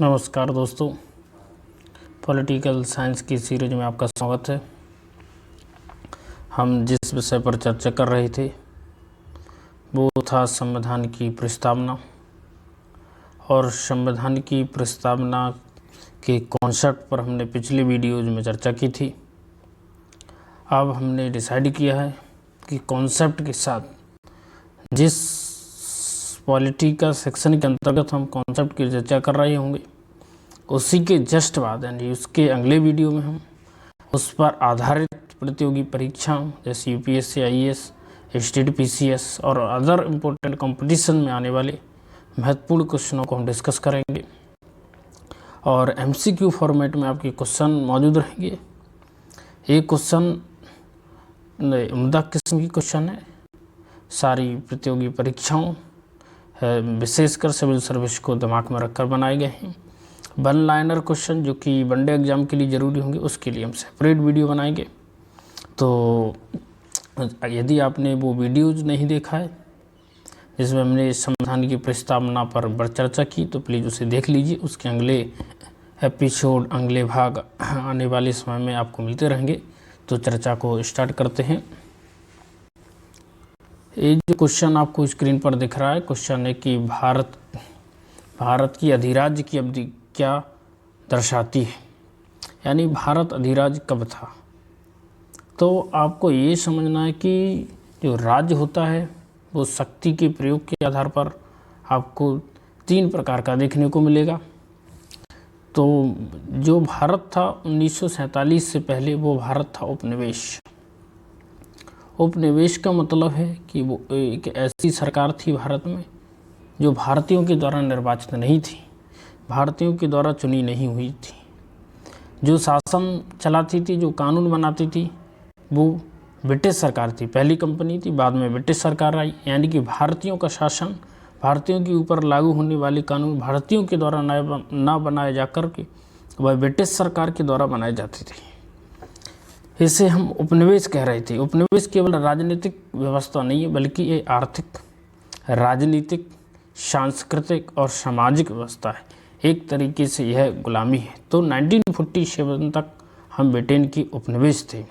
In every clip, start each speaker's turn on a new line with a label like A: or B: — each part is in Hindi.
A: नमस्कार दोस्तों, पॉलिटिकल साइंस की सीरीज में आपका स्वागत है। हम जिस विषय पर चर्चा कर रहे थे वो था संविधान की प्रस्तावना, और संविधान की प्रस्तावना के कॉन्सेप्ट पर हमने पिछले वीडियोज में चर्चा की थी। अब हमने डिसाइड किया है कि कॉन्सेप्ट के साथ जिस पॉलिटी का सेक्शन के अंतर्गत हम कॉन्सेप्ट की चर्चा कर रहे होंगे उसी के जस्ट बाद यानी उसके अगले वीडियो में हम उस पर आधारित प्रतियोगी परीक्षाओं जैसे यूपीएससी, आईएएस, स्टेट पीसीएस और अदर इम्पोर्टेंट कंपटीशन में आने वाले महत्वपूर्ण क्वेश्चनों को हम डिस्कस करेंगे। और एमसीक्यू फॉर्मेट में आपके क्वेश्चन मौजूद रहेंगे। एक क्वेश्चन उम्दा किस्म की क्वेश्चन है, सारी प्रतियोगी परीक्षाओं विशेषकर सिविल सर्विस को दिमाग में रखकर बनाए गए हैं। वन लाइनर क्वेश्चन जो कि वनडे एग्जाम के लिए ज़रूरी होंगे उसके लिए हम सेपरेट वीडियो बनाएंगे। तो यदि आपने वो वीडियोज नहीं देखा है जिसमें हमने संविधान की प्रस्तावना पर चर्चा की तो प्लीज़ उसे देख लीजिए। उसके अगले एपिसोड, अगले भाग आने वाले समय में आपको मिलते रहेंगे। तो चर्चा को स्टार्ट करते हैं। ये जो क्वेश्चन आपको स्क्रीन पर दिख रहा है, क्वेश्चन है कि भारत की अधिराज्य की अवधि क्या दर्शाती है, यानी भारत अधिराज्य कब था। तो आपको ये समझना है कि जो राज्य होता है वो शक्ति के प्रयोग के आधार पर आपको 3 प्रकार का देखने को मिलेगा। तो जो भारत था 1947 से पहले वो भारत था उपनिवेश। उपनिवेश का मतलब है कि वो एक ऐसी सरकार थी भारत में जो भारतीयों के द्वारा निर्वाचित नहीं थी, भारतीयों के द्वारा चुनी नहीं हुई थी। जो शासन चलाती थी, जो कानून बनाती थी, वो ब्रिटिश सरकार थी। पहली कंपनी थी, बाद में ब्रिटिश सरकार आई। यानी कि भारतीयों का शासन, भारतीयों के ऊपर लागू होने वाले कानून भारतीयों के द्वारा ना बनाए जाकर के वह ब्रिटिश सरकार के द्वारा बनाए जाते थे। इसे हम उपनिवेश कह रहे थे। उपनिवेश केवल राजनीतिक व्यवस्था नहीं है बल्कि ये आर्थिक, राजनीतिक, सांस्कृतिक और सामाजिक व्यवस्था है। एक तरीके से यह गुलामी है। तो 1947 तक हम ब्रिटेन की उपनिवेश थे।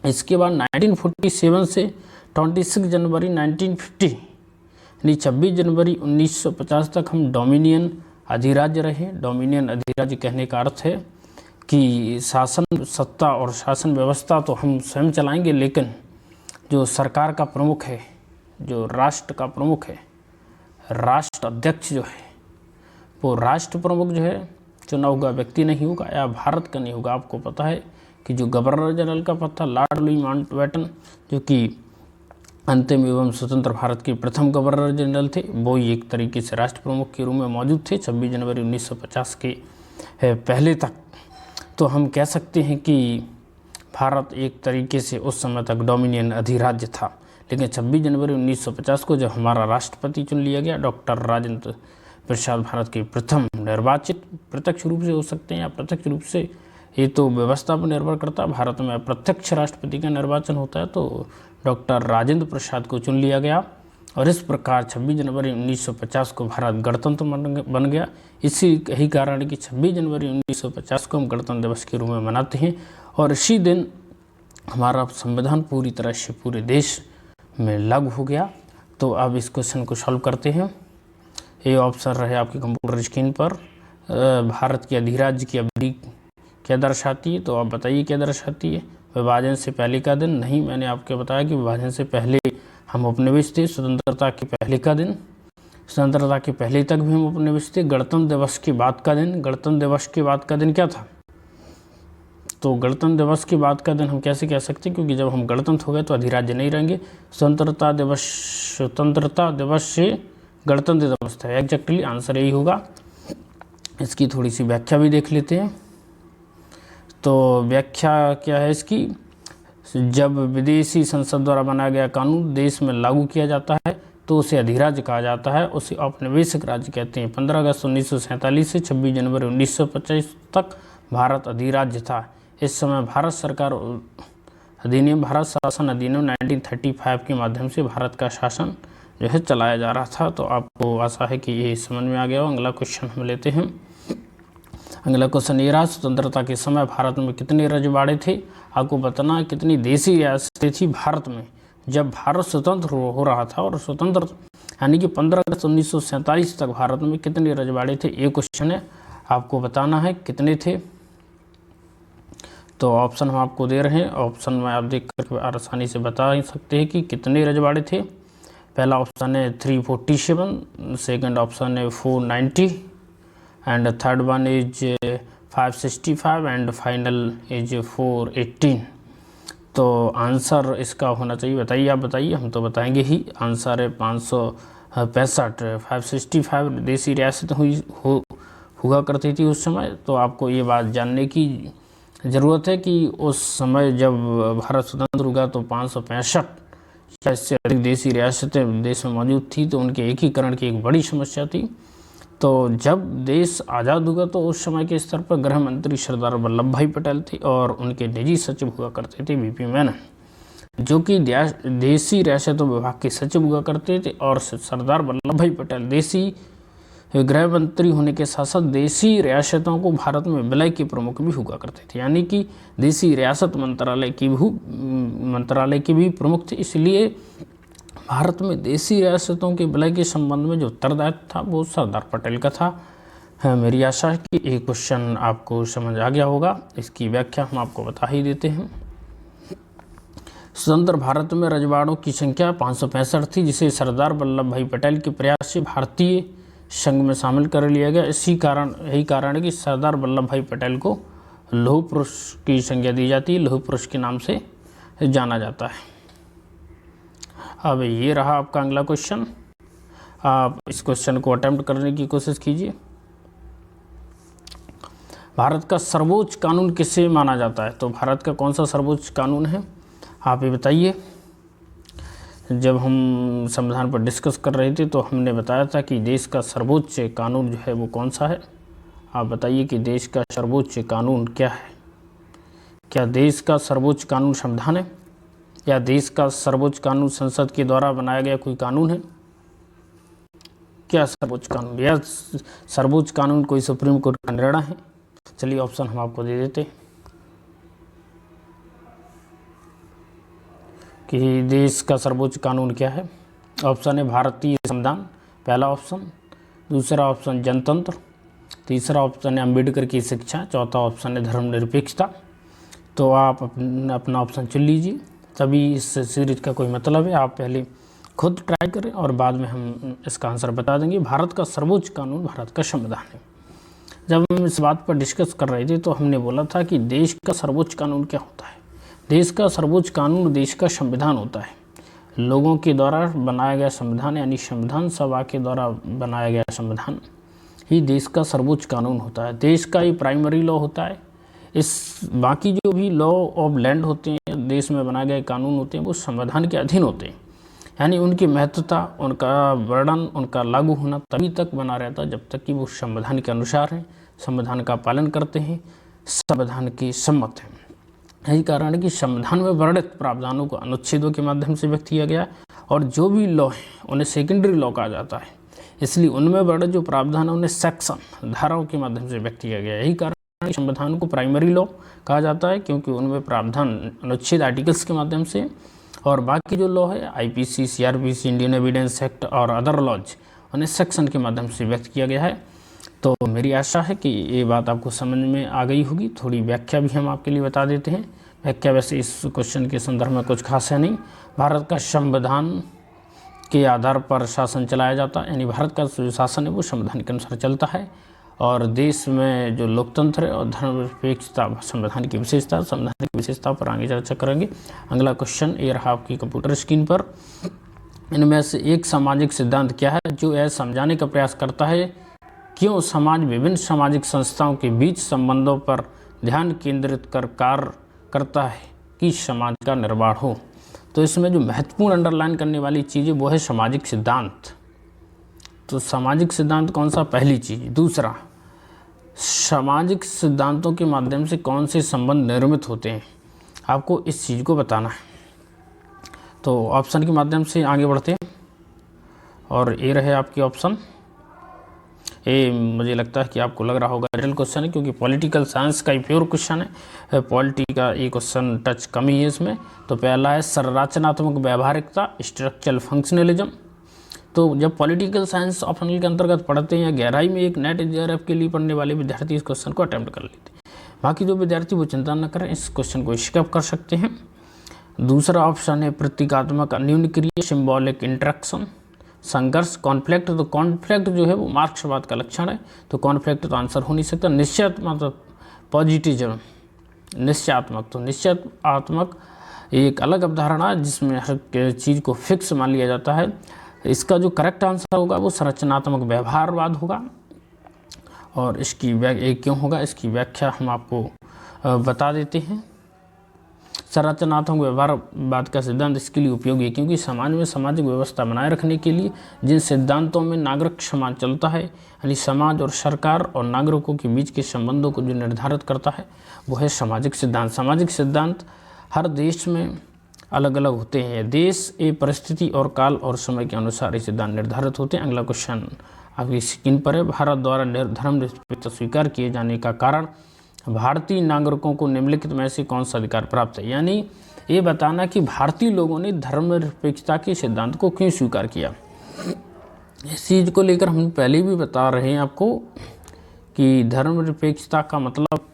A: इसके बाद 1947 से 26 जनवरी 1950 यानी 26 जनवरी 1950 तक हम डोमिनियन अधिराज्य रहे। डोमिनियन अधिराज्य कहने का अर्थ है कि शासन सत्ता और शासन व्यवस्था तो हम स्वयं चलाएंगे, लेकिन जो सरकार का प्रमुख है, जो राष्ट्र का प्रमुख है, राष्ट्र अध्यक्ष जो है, वो राष्ट्र प्रमुख जो है चुना हुआ व्यक्ति नहीं होगा या भारत का नहीं होगा। आपको पता है कि जो गवर्नर जनरल का पद था लॉर्ड लुई माउंटबेटन, जो कि अंतिम एवं स्वतंत्र भारत के प्रथम गवर्नर जनरल थे, वो ही एक तरीके से राष्ट्र प्रमुख के रूप में मौजूद थे 26 जनवरी 1950 के पहले तक। तो हम कह सकते हैं कि भारत एक तरीके से उस समय तक डोमिनियन अधिराज्य था। लेकिन 26 जनवरी 1950 को जब हमारा राष्ट्रपति चुन लिया गया, डॉक्टर राजेंद्र प्रसाद भारत के प्रथम निर्वाचित, प्रत्यक्ष रूप से हो सकते हैं या प्रत्यक्ष रूप से, ये तो व्यवस्था पर निर्भर करता है। भारत में अप्रत्यक्ष राष्ट्रपति का निर्वाचन होता है, तो डॉक्टर राजेंद्र प्रसाद को चुन लिया गया और इस प्रकार 26 जनवरी 1950 को भारत गणतंत्र बन गया। इसी यही कारण है कि 26 जनवरी 1950 को हम गणतंत्र दिवस के रूप में मनाते हैं और इसी दिन हमारा संविधान पूरी तरह से पूरे देश में लागू हो गया। तो अब इस क्वेश्चन को सॉल्व करते हैं। ये ऑप्शन रहे आपके कंप्यूटर स्क्रीन पर। भारत की अधिराज्य की अवधि क्या दर्शाती है, तो आप बताइए क्या दर्शाती है। विभाजन से पहले का दिन नहीं, मैंने आपको बताया कि विभाजन से पहले हम उपनिवेश थे। स्वतंत्रता के पहले का दिन, स्वतंत्रता के पहले तक भी हम उपनिवेश थे। गणतंत्र दिवस के बाद का दिन, गणतंत्र दिवस के बाद का दिन क्या था, तो गणतंत्र दिवस के बाद का दिन हम कैसे कह सकते हैं, क्योंकि जब हम गणतंत्र हो गए तो अधिराज्य नहीं रहेंगे। स्वतंत्रता दिवस से गणतंत्र दिवस था। एग्जैक्टली आंसर यही होगा। इसकी थोड़ी सी व्याख्या भी देख लेते हैं। तो व्याख्या क्या है इसकी, जब विदेशी संसद द्वारा बनाया गया कानून देश में लागू किया जाता है तो उसे अधिराज्य कहा जाता है, उसे औपनिवेशिक राज्य कहते हैं। 15 अगस्त 1947 से 26 जनवरी 1950 तक भारत अधिराज्य था। इस समय भारत सरकार अधिनियम, भारत शासन अधिनियम 1935 के माध्यम से भारत का शासन जो है चलाया जा रहा था। तो आपको आशा है कि ये समझ में आ गया हो। अगला क्वेश्चन हम लेते हैं। अगला क्वेश्चन ये रहा, स्वतंत्रता के समय भारत में कितने रजवाड़े थे। आपको बताना है कितनी देसी रियासतें थी भारत में जब भारत स्वतंत्र हो रहा था, और स्वतंत्र यानी कि 15 अगस्त 1947 तक भारत में कितने रजवाड़े थे, ये क्वेश्चन है। आपको बताना है कितने थे। तो ऑप्शन हम आपको दे रहे हैं, ऑप्शन में आप देख कर आसानी से बता सकते हैं कि कितने रजवाड़े थे। पहला ऑप्शन है 347, सेकंड ऑप्शन है 490 एंड थर्ड वन इज 565 एं65 फाइनल इज 418। तो आंसर इसका होना चाहिए, बताइए, आप बताइए, हम तो बताएंगे ही। आंसर है 565। 565 देसी रियासत हुआ करती थी उस समय। तो आपको ये बात जानने की ज़रूरत है कि उस समय जब भारत स्वतंत्र हुआ तो 565 या इससे अधिक देसी रियासतें देश में मौजूद थी। तो उनके एकीकरण की एक बड़ी समस्या थी। तो जब देश आज़ाद हुआ तो उस समय के स्तर पर गृह मंत्री सरदार वल्लभ भाई पटेल थे और उनके निजी सचिव हुआ करते थे वीपी मेनन, जो कि देसी रियासतों विभाग के सचिव हुआ करते थे। और सरदार वल्लभ भाई पटेल देसी गृह मंत्री होने के साथ साथ देसी रियासतों को भारत में विलय के प्रमुख भी हुआ करते थे, यानी कि देसी रियासत मंत्रालय के भी प्रमुख थे। इसलिए भारत में देसी रियासतों के विलय के संबंध में जो उत्तरदायित्व था वो सरदार पटेल का था। मेरी आशा है कि ये क्वेश्चन आपको समझ आ गया होगा। इसकी व्याख्या हम आपको बता ही देते हैं। स्वतंत्र भारत में रजवाड़ों की संख्या 565 थी, जिसे सरदार वल्लभ भाई पटेल के प्रयास से भारतीय संघ में शामिल कर लिया गया। यही कारण है कि सरदार वल्लभ भाई पटेल को लौह पुरुष की संज्ञा दी जाती है, लौह पुरुष के नाम से जाना जाता है। अब ये रहा आपका अगला क्वेश्चन। आप इस क्वेश्चन को अटेम्प्ट करने की कोशिश कीजिए। भारत का सर्वोच्च कानून किसे माना जाता है। तो भारत का कौन सा सर्वोच्च कानून है, आप ये बताइए। जब हम संविधान पर डिस्कस कर रहे थे तो हमने बताया था कि देश का सर्वोच्च कानून जो है वो कौन सा है। आप बताइए कि देश का सर्वोच्च कानून क्या है। क्या देश का सर्वोच्च कानून संविधान है, या देश का सर्वोच्च कानून संसद के द्वारा बनाया गया कोई कानून है। क्या सर्वोच्च कानून, या सर्वोच्च कानून कोई सुप्रीम कोर्ट का निर्णय है। चलिए ऑप्शन हम आपको दे देते कि देश का सर्वोच्च कानून क्या है। ऑप्शन है भारतीय संविधान, पहला ऑप्शन। दूसरा ऑप्शन जनतंत्र। तीसरा ऑप्शन है अम्बेडकर की शिक्षा। चौथा ऑप्शन है धर्मनिरपेक्षता। तो आप अपना ऑप्शन चुन लीजिए, तभी इस सीरीज का कोई मतलब है। आप पहले खुद ट्राई करें और बाद में हम इसका आंसर बता देंगे। भारत का सर्वोच्च कानून भारत का संविधान है। जब हम इस बात पर डिस्कस कर रहे थे तो हमने बोला था कि देश का सर्वोच्च कानून क्या होता है। देश का सर्वोच्च कानून देश का संविधान होता है। लोगों के द्वारा बनाया गया संविधान, यानी संविधान सभा के द्वारा बनाया गया संविधान ही देश का सर्वोच्च कानून होता है। देश का ये प्राइमरी लॉ होता है। इस बाकी जो भी लॉ ऑफ लैंड होते हैं, देश में बनाए गए कानून होते हैं, वो संविधान के अधीन होते हैं। यानी उनकी महत्वता, उनका वर्णन, उनका लागू होना तभी तक बना रहता है जब तक कि वो संविधान के अनुसार हैं, संविधान का पालन करते हैं, संविधान के सम्मत हैं। यही कारण है कि संविधान में वर्णित प्रावधानों को अनुच्छेदों के माध्यम से व्यक्त किया गया, और जो भी लॉ हैं उन्हें सेकेंडरी लॉ कहा जाता है। इसलिए उनमें वर्णित जो प्रावधान है उन्हें सेक्शन, धाराओं के माध्यम से व्यक्त किया गया। यही कारण संविधान को प्राइमरी लॉ कहा जाता है, क्योंकि उनमें प्रावधान अनुच्छेद आर्टिकल्स के माध्यम से, और बाकी जो लॉ है IPC, CrPC, Indian evidence act और अदर लॉज, उन्हें सेक्शन के माध्यम से व्यक्त किया गया है। तो मेरी आशा है कि ये बात आपको समझ में आ गई होगी। थोड़ी व्याख्या भी हम आपके लिए बता देते हैं। व्याख्या वैसे इस क्वेश्चन के संदर्भ में कुछ खास है नहीं। भारत का संविधान के आधार पर शासन चलाया जाता है, यानी भारत का जो शासन है वो संविधान के अनुसार चलता है। और देश में जो लोकतंत्र है और धर्मनिरपेक्षता संविधान की विशेषता पर आगे चर्चा करेंगे। अगला क्वेश्चन ये रहा आपकी कंप्यूटर स्क्रीन पर। इनमें से एक सामाजिक सिद्धांत क्या है जो यह समझाने का प्रयास करता है क्यों समाज विभिन्न सामाजिक संस्थाओं के बीच संबंधों पर ध्यान केंद्रित कर कार्य करता है कि समाज का निर्माण हो। तो इसमें जो महत्वपूर्ण अंडरलाइन करने वाली चीज़ है वो है सामाजिक सिद्धांत। तो सामाजिक सिद्धांत कौन सा, पहली चीज़। दूसरा, सामाजिक सिद्धांतों के माध्यम से कौन से संबंध निर्मित होते हैं, आपको इस चीज़ को बताना है। तो ऑप्शन के माध्यम से आगे बढ़ते हैं, और ये रहे आपके ऑप्शन। ये मुझे लगता है कि आपको लग रहा होगा रियल क्वेश्चन है, क्योंकि पॉलिटिकल साइंस का ही प्योर क्वेश्चन है। पॉलिटी का ये क्वेश्चन टच कम ही है इसमें। तो पहला है संरचनात्मक व्यवहारिकता, स्ट्रक्चरल फंक्शनलिज्म। तो जब पॉलिटिकल साइंस ऑप्शनल के अंतर्गत पढ़ते हैं या गहराई में एक नेट जेआरएफ के लिए पढ़ने वाले विद्यार्थी इस क्वेश्चन को अटेम्प्ट कर लेते हैं। बाकी जो विद्यार्थी वो चिंता न करें, इस क्वेश्चन को स्किप कर सकते हैं। दूसरा ऑप्शन है प्रतीकात्मक अन्योन्यक्रिया, सिंबॉलिक इंटरेक्शन, संघर्ष, कॉन्फ्लिक्ट। तो कॉन्फ्लिक्ट जो है वो मार्क्सवाद का लक्षण है, तो कॉन्फ्लिक्ट तो आंसर हो नहीं सकता। निश्चयात्मक पॉजिटिज्म, निश्चयात्मक, तो निश्चयात्मक एक अलग अवधारणा है जिसमें हर चीज़ को फिक्स मान लिया जाता है। इसका जो करेक्ट आंसर होगा वो संरचनात्मक व्यवहारवाद होगा। और इसकी क्यों होगा इसकी व्याख्या हम आपको बता देते हैं। संरचनात्मक व्यवहारवाद का सिद्धांत इसके लिए उपयोगी है क्योंकि समाज में सामाजिक व्यवस्था बनाए रखने के लिए जिन सिद्धांतों में नागरिक समाज चलता है, यानी समाज और सरकार और नागरिकों के बीच के संबंधों को जो निर्धारित करता है वो है सामाजिक सिद्धांत। सामाजिक सिद्धांत हर देश में अलग अलग होते हैं। देश, ए परिस्थिति और काल और समय के अनुसार ये सिद्धांत निर्धारित होते हैं। अगला क्वेश्चन आपकी स्क्रीन पर है। भारत द्वारा धर्मनिरपेक्षता स्वीकार किए जाने का कारण भारतीय नागरिकों को निम्नलिखित में से कौन सा अधिकार प्राप्त है, यानी ये बताना कि भारतीय लोगों ने धर्मनिरपेक्षता के सिद्धांत को क्यों स्वीकार किया। इस चीज़ को लेकर हम पहले भी बता रहे हैं आपको कि धर्मनिरपेक्षता का मतलब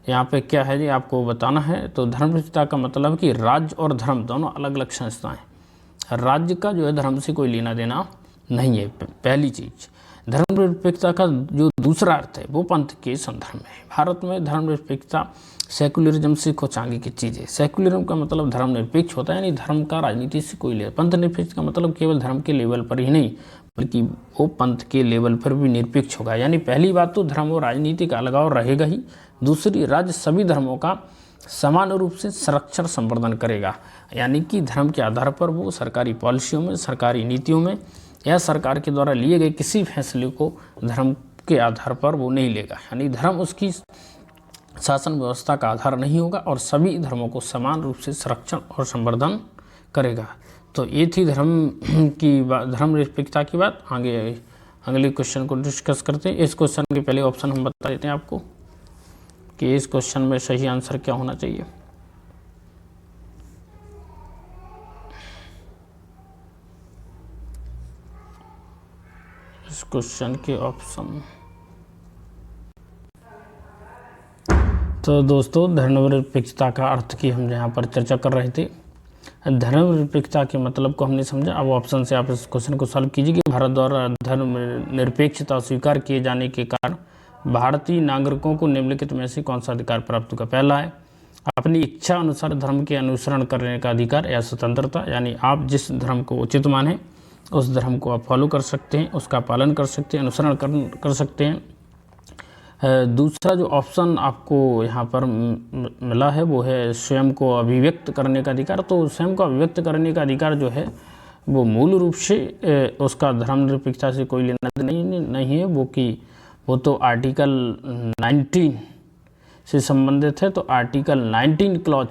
A: यहाँ पे क्या है जी, आपको बताना है। तो धर्मनिरपेक्षता का मतलब कि राज्य और धर्म दोनों अलग अलग संस्थाएं। राज्य का जो है धर्म से कोई लेना देना नहीं है, पहली चीज़। धर्मनिरपेक्षता का जो दूसरा अर्थ है वो पंथ के संदर्भ में है। भारत में धर्मनिरपेक्षता सेकुलरिज्म से कुछ आगे की चीज़ है। सेकुलरिज्म का मतलब धर्मनिरपेक्ष होता है, यानी धर्म का राजनीति से कोई ले। पंथ निरपेक्ष का मतलब केवल धर्म के लेवल पर ही नहीं बल्कि वो पंथ के लेवल पर भी निरपेक्ष होगा। यानी पहली बात तो धर्म और राजनीति का अलगाव रहेगा ही। दूसरी, राज्य सभी धर्मों का समान रूप से संरक्षण संवर्धन करेगा, यानी कि धर्म के आधार पर वो सरकारी पॉलिसियों में, सरकारी नीतियों में या सरकार के द्वारा लिए गए किसी फैसले को धर्म के आधार पर वो नहीं लेगा। यानी धर्म उसकी शासन व्यवस्था का आधार नहीं होगा और सभी धर्मों को समान रूप से संरक्षण और संवर्धन करेगा। तो ये थी धर्मनिरपेक्षता की बात। आगे अगले क्वेश्चन को डिस्कस करते हैं। इस क्वेश्चन के पहले ऑप्शन हम बता देते हैं आपको कि इस क्वेश्चन में सही आंसर क्या होना चाहिए। इस क्वेश्चन के ऑप्शन, तो दोस्तों धर्मनिरपेक्षता का अर्थ की हम यहाँ पर चर्चा कर रहे थे। धर्मनिरपेक्षता के मतलब को हमने समझा। अब ऑप्शन से आप इस क्वेश्चन को सॉल्व कीजिए कि भारत द्वारा धर्मनिरपेक्षता स्वीकार किए जाने के कारण भारतीय नागरिकों को निम्नलिखित में से कौन सा अधिकार प्राप्त होगा। पहला है अपनी इच्छा अनुसार धर्म के अनुसरण करने का अधिकार या स्वतंत्रता, यानी आप जिस धर्म को उचित माने उस धर्म को आप फॉलो कर सकते हैं, उसका पालन कर सकते हैं, अनुसरण कर सकते हैं। दूसरा जो ऑप्शन आपको यहाँ पर मिला है वो है स्वयं को अभिव्यक्त करने का अधिकार। तो स्वयं को अभिव्यक्त करने का अधिकार जो है वो मूल रूप से उसका धर्मनिरपेक्षता से कोई लेना नहीं है, वो तो आर्टिकल 19 से संबंधित है। तो आर्टिकल 19 क्लॉज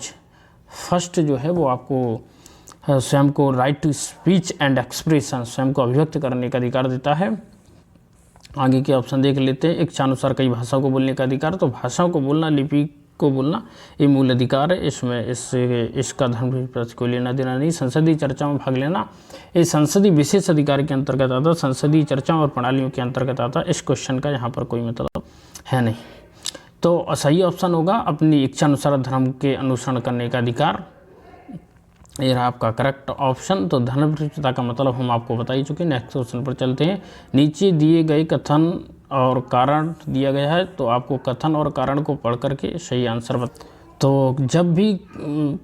A: फर्स्ट जो है वो आपको स्वयं को right to speech and expression, स्वयं को अभिव्यक्त करने का अधिकार देता है। आगे के ऑप्शन देख लेते हैं। इच्छानुसार कई भाषा को बोलने का अधिकार। तो भाषाओं को बोलना, लिपि को बोलना ये मूल अधिकार है, इसमें इसका धर्म को लेना देना नहीं। संसदीय चर्चा में भाग लेना ये संसदीय विशेष अधिकार के अंतर्गत आता, संसदीय चर्चाओं और प्रणालियों के अंतर्गत आता। इस क्वेश्चन का यहाँ पर कोई मतलब है नहीं। तो सही ऑप्शन होगा अपनी इच्छानुसार धर्म के अनुसरण करने का अधिकार, ये रहा आपका करेक्ट ऑप्शन। तो धर्मनिरपेक्षता का मतलब हम आपको बता ही चुके। नेक्स्ट क्वेश्चन पर चलते हैं। नीचे दिए गए कथन और कारण दिया गया है, तो आपको कथन और कारण को पढ़ करके सही आंसर तो जब भी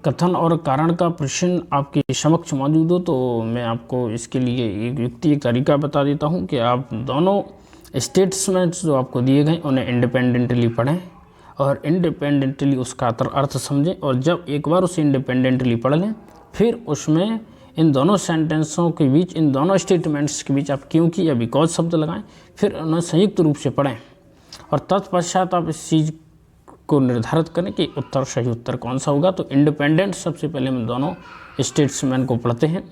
A: कथन और कारण का प्रश्न आपके समक्ष मौजूद हो तो मैं आपको इसके लिए एक युक्ति, एक तरीका बता देता हूँ कि आप दोनों स्टेटमेंट्स जो आपको दिए गए उन्हें इंडिपेंडेंटली पढ़ें और इंडिपेंडेंटली उसका अर्थ समझें। और जब एक बार उसे इंडिपेंडेंटली पढ़ लें फिर उसमें इन दोनों सेंटेंसों के बीच, इन दोनों स्टेटमेंट्स के बीच आप क्योंकि या बिकॉज शब्द लगाएं, फिर उन्हें संयुक्त रूप से पढ़ें और तत्पश्चात आप इस चीज़ को निर्धारित करें कि उत्तर सही उत्तर कौन सा होगा। तो इंडिपेंडेंट सबसे पहले हम दोनों स्टेट्समैन को पढ़ते हैं।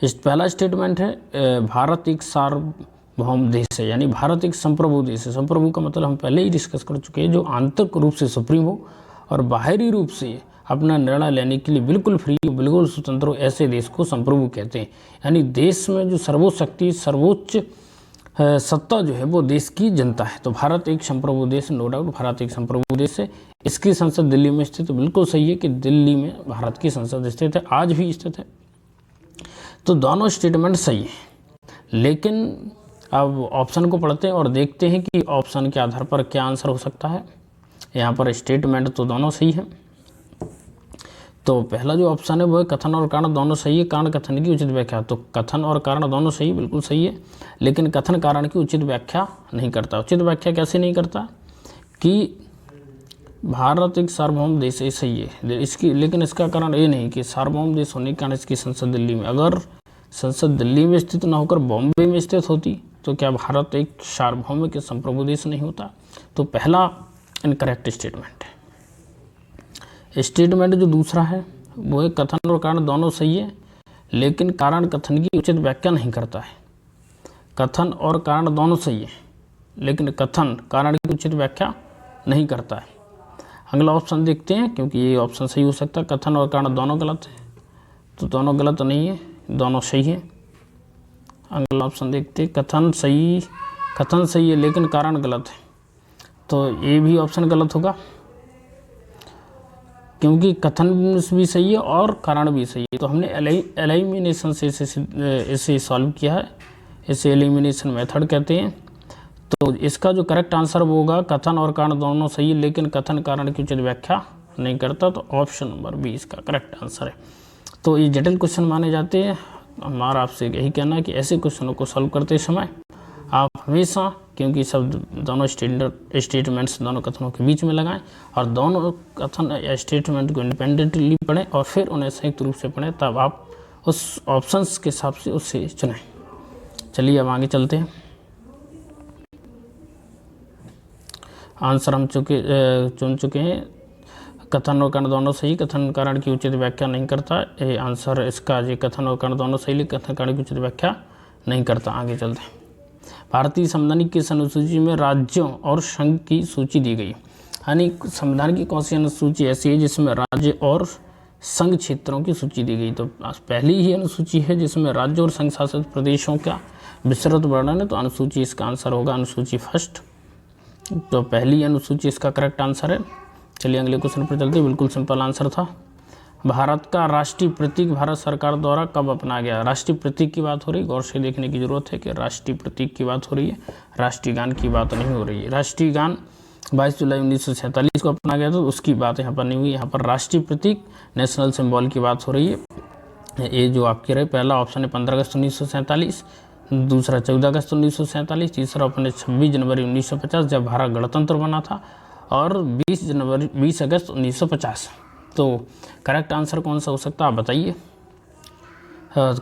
A: इस पहला स्टेटमेंट है भारत एक सार्वभौम देश है, यानी भारत एक संप्रभु देश है। संप्रभु का मतलब हम पहले ही डिस्कस कर चुके हैं, जो आंतरिक रूप से सुप्रीम हो और बाहरी रूप से अपना निर्णय लेने के लिए बिल्कुल फ्री हो, बिल्कुल स्वतंत्र हो, ऐसे देश को संप्रभु कहते हैं। यानी देश में जो सर्वोच्च सत्ता जो है वो देश की जनता है। तो भारत एक संप्रभु देश, नो डाउट भारत एक संप्रभु देश है। इसकी संसद दिल्ली में स्थित है, बिल्कुल सही है कि दिल्ली में भारत की संसद स्थित है, आज भी स्थित है। तो दोनों स्टेटमेंट सही है, लेकिन अब ऑप्शन को पढ़ते हैं और देखते हैं कि ऑप्शन के आधार पर क्या आंसर हो सकता है। यहाँ पर स्टेटमेंट तो दोनों सही है। तो पहला जो ऑप्शन है वो है कथन और कारण दोनों सही है, कारण कथन की उचित व्याख्या। तो कथन और कारण दोनों सही, बिल्कुल सही है, लेकिन कथन कारण की उचित व्याख्या नहीं करता। उचित व्याख्या कैसे नहीं करता कि भारत एक सार्वभौम देश है, सही है इसकी, लेकिन इसका कारण ये नहीं कि सार्वभौम देश होने के कारण इसकी संसद दिल्ली में, अगर संसद दिल्ली में स्थित न होकर बॉम्बे में स्थित होती तो क्या भारत एक सार्वभौमिक संप्रभु देश नहीं होता। तो पहला इनकरेक्ट स्टेटमेंट है। स्टेटमेंट जो दूसरा है वो है कथन और कारण दोनों सही है, लेकिन कारण कथन की उचित व्याख्या नहीं करता है। कथन और कारण दोनों सही है, लेकिन कथन कारण की उचित व्याख्या नहीं करता है। अगला ऑप्शन देखते हैं, क्योंकि ये ऑप्शन सही हो सकता है। कथन और कारण दोनों गलत है, तो दोनों गलत नहीं है, दोनों सही है। अगला ऑप्शन देखते हैं, कथन सही है लेकिन कारण गलत है, तो ये भी ऑप्शन गलत होगा, क्योंकि कथन भी सही है और कारण भी सही है। तो हमने एलिमिनेशन से इसे सॉल्व किया है, इसे एलिमिनेशन मेथड कहते हैं। तो इसका जो करेक्ट आंसर वो होगा कथन और कारण दोनों सही है, लेकिन कथन कारण की उचित व्याख्या नहीं करता। तो ऑप्शन नंबर बी इसका करेक्ट आंसर है। तो ये जटिल क्वेश्चन माने जाते हैं। हमारा आपसे यही कहना है कि ऐसे क्वेश्चनों को सॉल्व करते समय आप हमेशा, क्योंकि सब दोनों स्टेटमेंट्स दोनों कथनों के बीच में लगाएं और दोनों कथन या स्टेटमेंट को इंडिपेंडेंटली पढ़ें और फिर उन्हें संयुक्त रूप से पढ़ें, तब आप उस ऑप्शंस के हिसाब से उससे चुनें। चलिए अब आगे चलते हैं। आंसर हम चुन चुके हैं। कथन और कारण दोनों सही, कथन कारण की उचित व्याख्या नहीं करता। ये आंसर इसका जी कथन और कारण दोनों सही, लेकिन कथन कारण की उचित व्याख्या नहीं करता। आगे चलते हैं। भारतीय संविधान की अनुसूची में राज्यों और संघ की सूची दी गई, यानी संविधान की कौन सी अनुसूची ऐसी है जिसमें राज्य और संघ क्षेत्रों की सूची दी गई। तो पहली ही अनुसूची है जिसमें राज्य और संघ शासित प्रदेशों का विस्तृत वर्णन है, तो अनुसूची इसका आंसर होगा अनुसूची फर्स्ट। तो पहली अनुसूची इसका करेक्ट आंसर है। चलिए अगले क्वेश्चन पर चलते, बिल्कुल सिंपल आंसर था। भारत का राष्ट्रीय प्रतीक भारत सरकार द्वारा कब अपनाया गया। राष्ट्रीय प्रतीक की बात हो रही, गौर से देखने की जरूरत है कि राष्ट्रीय प्रतीक की बात हो रही है, राष्ट्रीय गान की बात नहीं हो रही है। राष्ट्रीय गान 22 जुलाई 1947 को अपनाया गया था, तो उसकी बात यहाँ पर नहीं हुई। यहाँ पर राष्ट्रीय प्रतीक नेशनल सिंबल की बात हो रही है। ये जो आपके रहे, पहला ऑप्शन है 15 अगस्त 1947, दूसरा 14 अगस्त 1947, तीसरा ऑप्शन है 26 जनवरी 1950 जब भारत गणतंत्र बना था, और 20 अगस्त 1950। तो करेक्ट आंसर कौन सा हो सकता है आप बताइए।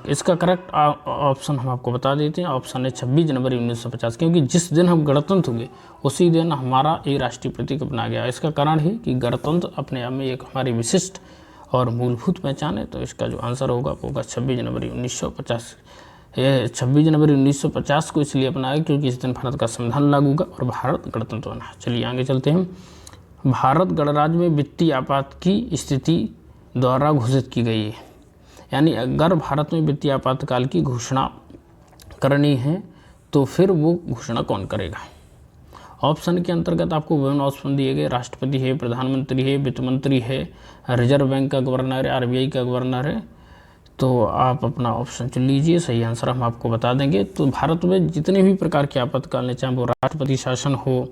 A: इसका करेक्ट ऑप्शन हम आपको बता देते हैं, ऑप्शन है 26 जनवरी 1950, क्योंकि जिस दिन हम गणतंत्र हुए उसी दिन हमारा ये राष्ट्रीय प्रतीक अपनाया गया। इसका कारण है कि गणतंत्र अपने आप में एक हमारी विशिष्ट और मूलभूत पहचान है। तो इसका जो आंसर होगा वो होगा 26 जनवरी 1950। 26 जनवरी 1950 को इसलिए अपनाया क्योंकि इस दिन भारत का संविधान लागू हुआ और भारत गणतंत्र बना। चलिए आगे चलते हैं। भारत गणराज्य में वित्तीय आपात की स्थिति द्वारा घोषित की गई है, यानी अगर भारत में वित्तीय आपातकाल की घोषणा करनी है तो फिर वो घोषणा कौन करेगा। ऑप्शन के अंतर्गत आपको विभिन्न ऑप्शन दिए गए, राष्ट्रपति है, प्रधानमंत्री है, वित्त मंत्री है, रिजर्व बैंक का गवर्नर है, आरबीआई का गवर्नर है। तो आप अपना ऑप्शन चुन लीजिए, सही आंसर हम आपको बता देंगे। तो भारत में जितने भी प्रकार के आपातकाल हैं, चाहे वो राष्ट्रपति शासन हो,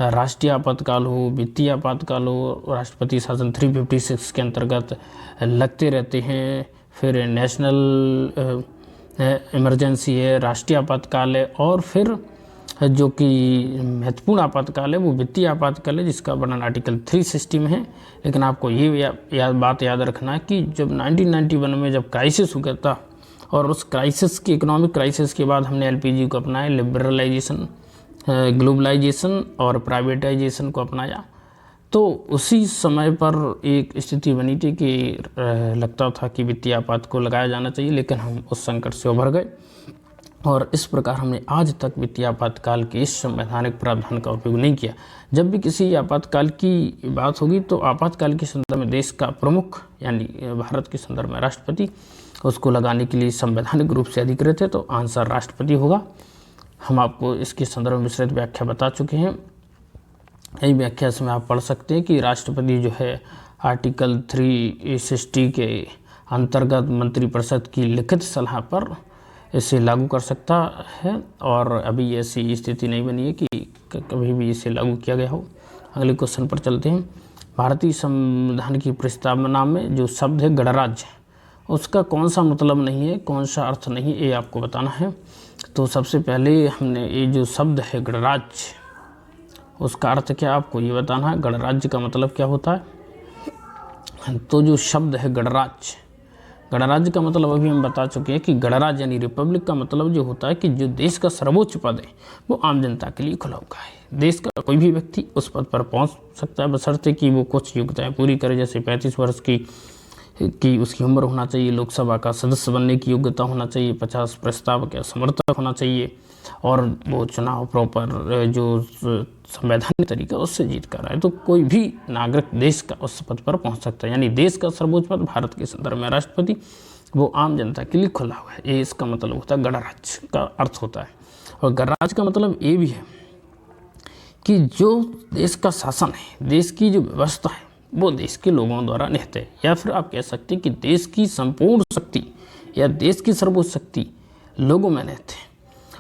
A: राष्ट्रीय आपातकाल हो, वित्तीय आपातकाल हो, राष्ट्रपति शासन 356 के अंतर्गत लगते रहते हैं। फिर नेशनल इमरजेंसी है, राष्ट्रीय आपातकाल है, और फिर जो कि महत्वपूर्ण आपातकाल है वो वित्तीय आपातकाल है, जिसका वर्णन आर्टिकल 360 में है। लेकिन आपको ये बात याद रखना है कि जब 1991 में जब क्राइसिस हुआ था और उस क्राइसिस की इकोनॉमिक क्राइसिस के बाद हमने एलपीजी को अपनाया, लिबरलाइजेशन, ग्लोबलाइजेशन और प्राइवेटाइजेशन को अपनाया, तो उसी समय पर एक स्थिति बनी थी कि लगता था कि वित्तीय आपात को लगाया जाना चाहिए, लेकिन हम उस संकट से उभर गए और इस प्रकार हमने आज तक वित्तीय आपातकाल के इस संवैधानिक प्रावधान का उपयोग नहीं किया। जब भी किसी आपातकाल की बात होगी तो आपातकाल के संदर्भ में देश का प्रमुख यानी भारत के संदर्भ में राष्ट्रपति उसको लगाने के लिए संवैधानिक रूप से अधिकृत है, तो आंसर राष्ट्रपति होगा। हम आपको इसके संदर्भ में विस्तृत व्याख्या बता चुके हैं। यही व्याख्या से आप पढ़ सकते हैं कि राष्ट्रपति जो है आर्टिकल 360 के अंतर्गत मंत्रिपरिषद की लिखित सलाह पर इसे लागू कर सकता है, और अभी ऐसी स्थिति नहीं बनी है कि कभी भी इसे लागू किया गया हो। अगले क्वेश्चन पर चलते हैं। भारतीय संविधान की प्रस्तावना में जो शब्द है गणराज्य, उसका कौन सा मतलब नहीं है, कौन सा अर्थ नहीं, ये आपको बताना है। तो सबसे पहले हमने ये जो शब्द है गणराज्य, उसका अर्थ क्या आपको ये बताना है। गणराज्य का मतलब क्या होता है। तो जो शब्द है गणराज्य, गणराज्य का मतलब अभी हम बता चुके हैं कि गणराज्य यानी रिपब्लिक का मतलब जो होता है कि जो देश का सर्वोच्च पद है वो आम जनता के लिए खुला हुआ है। देश का कोई भी व्यक्ति उस पद पर पहुंच सकता है, बशर्ते कि वो कुछ योग्यताएं पूरी करे, जैसे 35 वर्ष की उसकी उम्र होना चाहिए, लोकसभा का सदस्य बनने की योग्यता होना चाहिए, 50 प्रस्ताव का समर्थक होना चाहिए, और वो चुनाव प्रॉपर जो संवैधानिक तरीका उससे जीत कर रहा है। तो कोई भी नागरिक देश का उस पद पर पहुंच सकता है, यानी देश का सर्वोच्च पद भारत के संदर्भ में राष्ट्रपति, वो आम जनता के लिए खुला हुआ है। ये इसका मतलब होता है, गणराज्य का अर्थ होता है। और गणराज्य का मतलब ये भी है कि जो देश का शासन है, देश की जो व्यवस्था है, वो देश के लोगों द्वारा निहित है, या फिर आप कह सकते हैं कि देश की संपूर्ण शक्ति या देश की सर्वोच्च शक्ति लोगों में निहित है।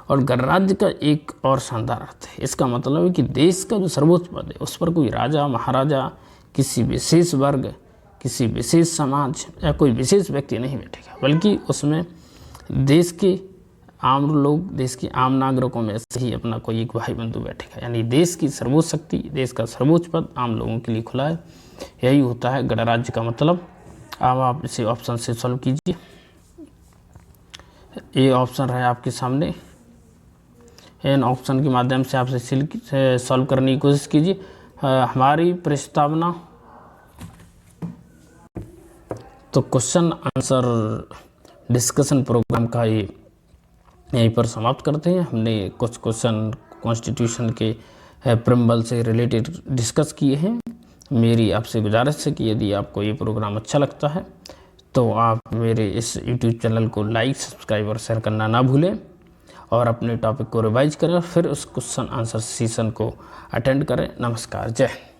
A: और गणराज्य का एक और शानदार अर्थ है, इसका मतलब है कि देश का जो सर्वोच्च पद है उस पर कोई राजा महाराजा, किसी विशेष वर्ग, किसी विशेष समाज या कोई विशेष व्यक्ति नहीं बैठेगा, बल्कि उसमें देश के आम लोग, देश के आम नागरिकों में से ही अपना कोई एक भाई बंधु बैठेगा। यानी देश की सर्वोच्च शक्ति, देश का सर्वोच्च पद आम लोगों के लिए खुला है। यही होता है गणराज्य का मतलब। अब आप इसे ऑप्शन से सॉल्व कीजिए। ये ऑप्शन रहे आपके सामने, इन ऑप्शन के माध्यम से आपसे सॉल्व करने की कोशिश कीजिए। हमारी प्रस्तावना, तो क्वेश्चन आंसर डिस्कशन प्रोग्राम का ये यहीं पर समाप्त करते हैं। हमने कुछ क्वेश्चन कॉन्स्टिट्यूशन के प्रिम्बल से रिलेटेड डिस्कस किए हैं। मेरी आपसे गुजारिश है कि यदि आपको ये प्रोग्राम अच्छा लगता है तो आप मेरे इस YouTube चैनल को लाइक, सब्सक्राइब और शेयर करना ना भूलें, और अपने टॉपिक को रिवाइज करें, फिर उस क्वेश्चन आंसर सेशन को अटेंड करें। नमस्कार, जय हिंद।